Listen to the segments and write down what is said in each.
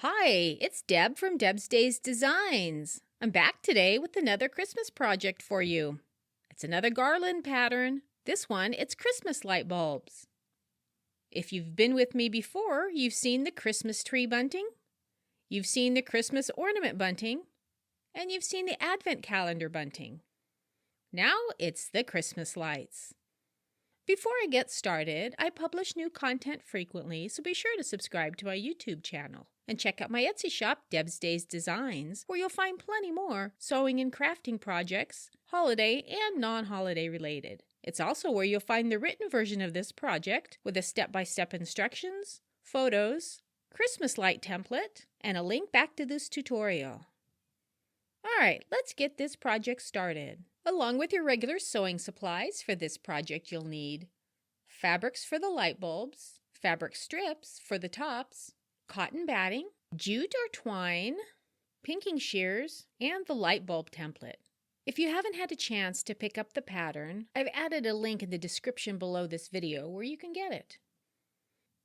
Hi, it's Deb from Deb's Days Designs. I'm back today with another Christmas project for you. It's another garland pattern. This one, it's Christmas light bulbs. If you've been with me before, you've seen the Christmas tree bunting, you've seen the Christmas ornament bunting, and you've seen the Advent calendar bunting. Now it's the Christmas lights. Before I get started, I publish new content frequently, so be sure to subscribe to my YouTube channel. And check out my Etsy shop, Deb's Days Designs, where you'll find plenty more sewing and crafting projects, holiday and non-holiday related. It's also where you'll find the written version of this project with the step-by-step instructions, photos, Christmas light template, and a link back to this tutorial. Alright, let's get this project started. Along with your regular sewing supplies for this project, you'll need fabrics for the light bulbs, fabric strips for the tops, cotton batting, jute or twine, pinking shears, and the light bulb template. If you haven't had a chance to pick up the pattern, I've added a link in the description below this video where you can get it.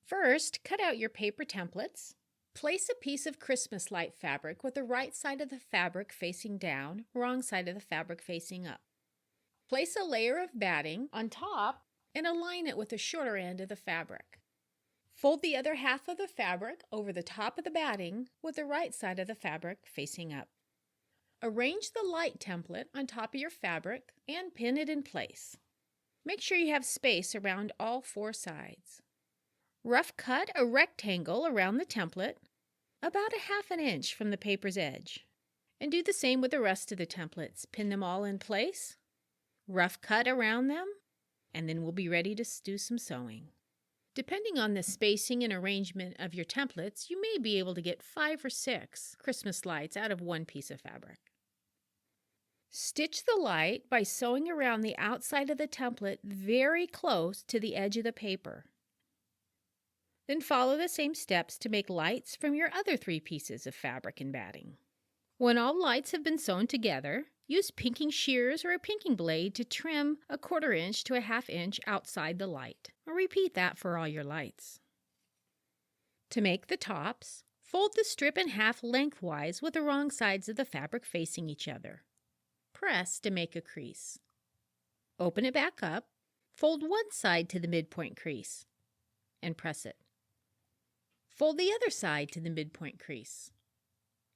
First, cut out your paper templates. Place a piece of Christmas light fabric with the right side of the fabric facing down, wrong side of the fabric facing up. Place a layer of batting on top and align it with the shorter end of the fabric. Fold the other half of the fabric over the top of the batting with the right side of the fabric facing up. Arrange the light template on top of your fabric and pin it in place. Make sure you have space around all four sides. Rough cut a rectangle around the template, about 1/2 inch from the paper's edge. And do the same with the rest of the templates. Pin them all in place, rough cut around them, and then we'll be ready to do some sewing. Depending on the spacing and arrangement of your templates, you may be able to get 5 or 6 Christmas lights out of one piece of fabric. Stitch the light by sewing around the outside of the template very close to the edge of the paper. Then follow the same steps to make lights from your other 3 pieces of fabric and batting. When all lights have been sewn together, use pinking shears or a pinking blade to trim 1/4 inch to 1/2 inch outside the light. Or repeat that for all your lights. To make the tops, fold the strip in half lengthwise with the wrong sides of the fabric facing each other. Press to make a crease. Open it back up, fold one side to the midpoint crease, and press it. Fold the other side to the midpoint crease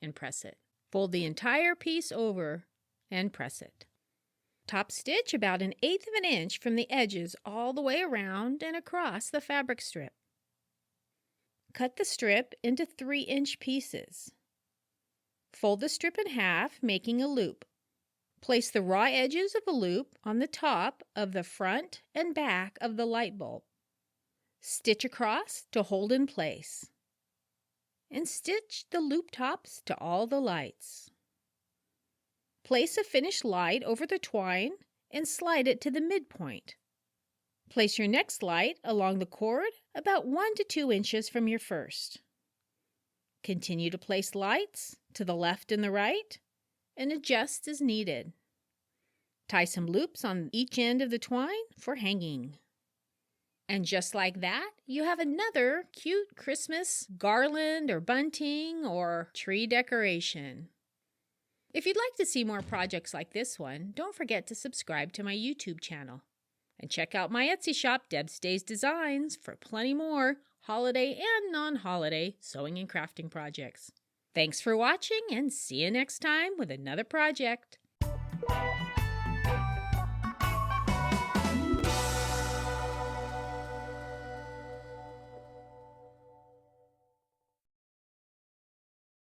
and press it. Fold the entire piece over and press it. Top stitch about 1/8 inch from the edges all the way around and across the fabric strip. Cut the strip into 3-inch pieces. Fold the strip in half, making a loop. Place the raw edges of the loop on the top of the front and back of the light bulb. Stitch across to hold in place. And stitch the loop tops to all the lights. Place a finished light over the twine and slide it to the midpoint. Place your next light along the cord about 1 to 2 inches from your first. Continue to place lights to the left and the right and adjust as needed. Tie some loops on each end of the twine for hanging. And just like that, you have another cute Christmas garland or bunting or tree decoration. If you'd like to see more projects like this one, don't forget to subscribe to my YouTube channel. And check out my Etsy shop, Deb's Days Designs, for plenty more holiday and non-holiday sewing and crafting projects. Thanks for watching and see you next time with another project.